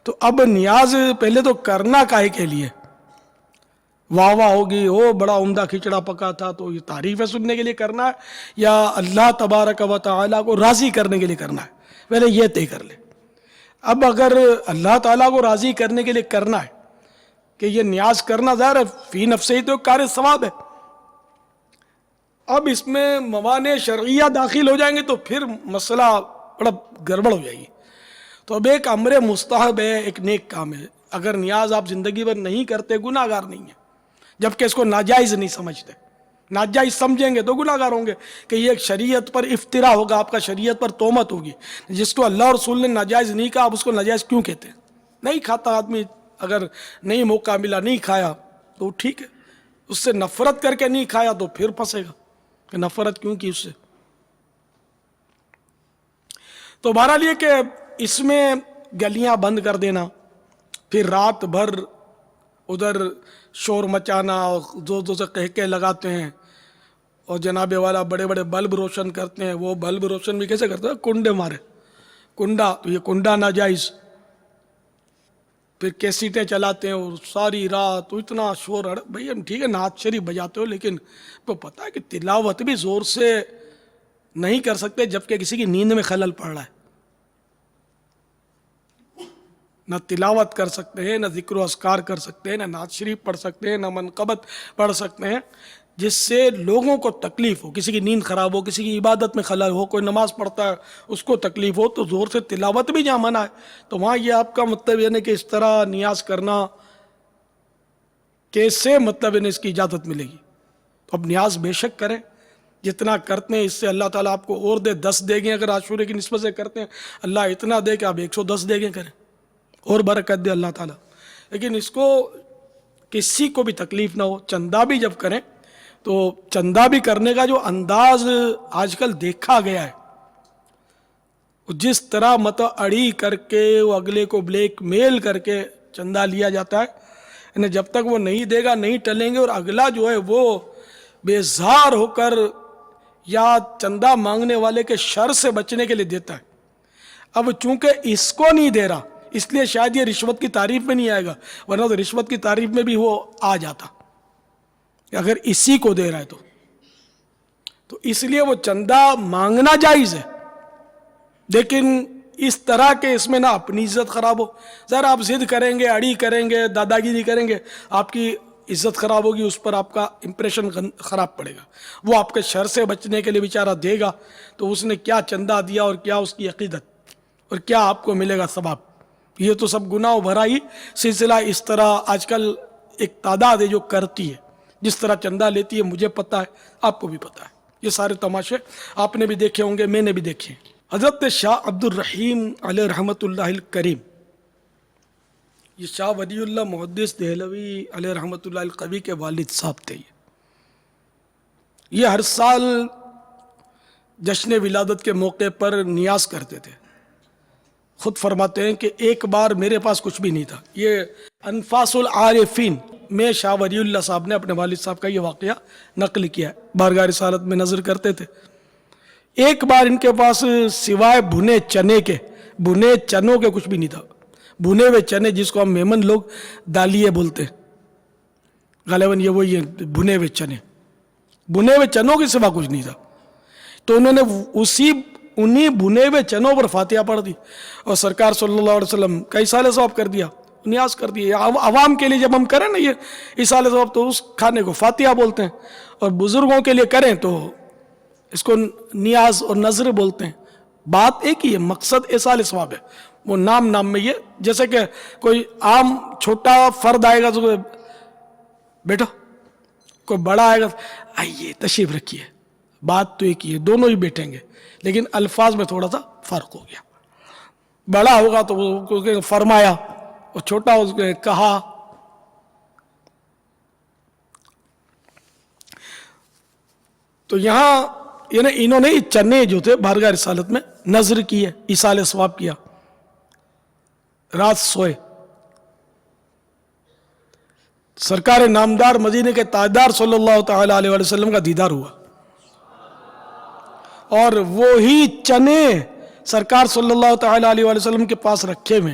تو اب نیاز پہلے تو کرنا کاہے کے لیے؟ واہ واہ ہوگی، او بڑا عمدہ کھچڑا پکا تھا، تو یہ تعریفیں سننے کے لیے کرنا ہے یا اللہ تبارک و تعالیٰ کو راضی کرنے کے لیے کرنا ہے؟ پہلے یہ طے کر لے۔ اب اگر اللہ تعالیٰ کو راضی کرنے کے لیے کرنا ہے کہ یہ نیاز کرنا ظاہر ہے فی نفس ہی تو کار ثواب ہے، اب اس میں موانع شرعیہ داخل ہو جائیں گے تو پھر مسئلہ بڑا گڑبڑ ہو جائے گی۔ تو اب ایک امر مستحب ہے، ایک نیک کام ہے، اگر نیاز آپ زندگی بھر نہیں کرتے گناہ گار نہیں ہیں، جبکہ اس کو ناجائز نہیں سمجھتے۔ ناجائز سمجھیں گے تو گناہ گار ہوں گے کہ یہ ایک شریعت پر افترا ہوگا، آپ کا شریعت پر تہمت ہوگی۔ جس کو اللہ اور رسول نے ناجائز نہیں کہا، آپ اس کو ناجائز کیوں کہتے ہیں؟ نہیں کھاتا آدمی، اگر نہیں موقع ملا نہیں کھایا تو ٹھیک ہے، اس سے نفرت کر کے نہیں کھایا تو پھر پھنسے گا کہ نفرت کیوں کی اس سے۔ تو بہرحال یہ کہ اس میں گلیاں بند کر دینا، پھر رات بھر ادھر شور مچانا، اور زور سے کہکے لگاتے ہیں، اور جناب والا بڑے بڑے بلب روشن کرتے ہیں۔ وہ بلب روشن بھی کیسے کرتے ہیں؟ کنڈے مارے، کنڈا، تو یہ کنڈا ناجائز۔ پھر کیسیٹیں چلاتے ہیں اور ساری رات اتنا شور، بھئی ٹھیک ہے نعت شریف بجاتے ہو، لیکن تو پتہ ہے کہ تلاوت بھی زور سے نہیں کر سکتے جبکہ کسی کی نیند میں خلل پڑ رہا ہے۔ نہ تلاوت کر سکتے ہیں، نہ ذکر و اذکار کر سکتے ہیں، نہ نعت شریف پڑھ سکتے ہیں، نہ منقبت پڑھ سکتے ہیں، جس سے لوگوں کو تکلیف ہو، کسی کی نیند خراب ہو، کسی کی عبادت میں خلل ہو، کوئی نماز پڑھتا ہے اس کو تکلیف ہو، تو زور سے تلاوت بھی جہاں منع ہے تو وہاں یہ آپ کا مطلب یہ نہیں کہ اس طرح نیاز کرنا کیسے، مطلب انہیں اس کی اجازت ملے گی؟ تو اب نیاز بے شک کریں، جتنا کرتے ہیں اس سے اللہ تعالیٰ آپ کو اور دے، 10 دے گے۔ اگر عاشورے کی نسبت سے کرتے ہیں اللہ اتنا دے کہ آپ 110 دے گے، کریں اور برکت دے اللہ تعالیٰ۔ لیکن اس کو کسی کو بھی تکلیف نہ ہو، چندہ بھی جب کریں تو چندہ بھی کرنے کا جو انداز آج کل دیکھا گیا ہے، جس طرح مطلب اڑی کر کے وہ اگلے کو بلیک میل کر کے چندہ لیا جاتا ہے، یعنی جب تک وہ نہیں دے گا نہیں ٹلیں گے، اور اگلا جو ہے وہ بیزار ہو کر یا چندہ مانگنے والے کے شر سے بچنے کے لیے دیتا ہے۔ اب چونکہ اس کو نہیں دے رہا اس لیے شاید یہ رشوت کی تعریف میں نہیں آئے گا، ورنہ تو رشوت کی تعریف میں بھی وہ آ جاتا کہ اگر اسی کو دے رہا ہے تو اس لیے وہ چندہ مانگنا جائز ہے، لیکن اس طرح کے اس میں نہ اپنی عزت خراب ہو۔ ذرا آپ ضد کریں گے، اڑی کریں گے، دادا گیری کریں گے، آپ کی عزت خراب ہوگی، اس پر آپ کا امپریشن خراب پڑے گا۔ وہ آپ کے شر سے بچنے کے لیے بیچارہ دے گا تو اس نے کیا چندہ دیا اور کیا اس کی عقیدت اور کیا آپ کو ملے گا ثواب۔ یہ تو سب گناہ بھرا ہی سلسلہ۔ اس طرح آج کل ایک تعداد ہے جو کرتی ہے، جس طرح چندہ لیتی ہے، مجھے پتہ ہے، آپ کو بھی پتہ ہے، یہ سارے تماشے آپ نے بھی دیکھے ہوں گے، میں نے بھی دیکھے۔ حضرت شاہ عبد الرحیم علیہ رحمۃ اللہ الکریم، یہ شاہ ولی اللہ محدث دہلوی علیہ رحمۃ اللہ القوی کے والد صاحب تھے۔ یہ ہر سال جشن ولادت کے موقع پر نیاز کرتے تھے۔ خود فرماتے ہیں کہ ایک بار میرے پاس کچھ بھی نہیں تھا۔ یہ انفاس العارفین میں شاہ ولی اللہ صاحب نے اپنے والد صاحب کا یہ واقعہ نقل کیا ہے، بارگاہ رسالت میں نظر کرتے تھے۔ ایک بار ان کے پاس سوائے بھنے چنے کے، بھنے چنوں کے کچھ بھی نہیں تھا۔ بھنے ہوئے چنے جس کو ہم میمن لوگ دالیے بولتے ہیں، غالباً یہ وہی ہے بھنے ہوئے چنے، بھنے ہوئے چنوں کے سوا کچھ نہیں تھا۔ تو انہوں نے انہی بھنے ہوئے چنوں پر فاتحہ پڑھ دی اور سرکار صلی اللہ علیہ وسلم کا اصالہ ثواب کر دیا، نیاز کر دیا۔ عوام کے لیے جب ہم کریں نا یہ اصالہ ثواب تو اس کھانے کو فاتحہ بولتے ہیں، اور بزرگوں کے لیے کریں تو اس کو نیاز اور نظر بولتے ہیں۔ بات ایک ہی ہے، مقصد اصالہ ثواب ہے، وہ نام میں یہ، جیسے کہ کوئی عام چھوٹا فرد آئے گا تو بیٹھو، کوئی بڑا آئے گا آئیے تشریف رکھیے، بات تو ایک ہی ہے، دونوں ہی بیٹھیں گے، لیکن الفاظ میں تھوڑا سا فرق ہو گیا۔ بڑا ہوگا تو وہ فرمایا، اور چھوٹا اس کو کہا۔ تو یہاں یعنی انہوں نے چنے جو تھے بارگاہ رسالت میں نظر کی ہے، ایصال ثواب کیا، رات سوئے، سرکار نامدار مدینے کے تاجدار صلی اللہ تعالی علیہ وسلم کا دیدار ہوا، اور وہی چنے سرکار صلی اللہ تعالی علیہ وسلم کے پاس رکھے ہوئے،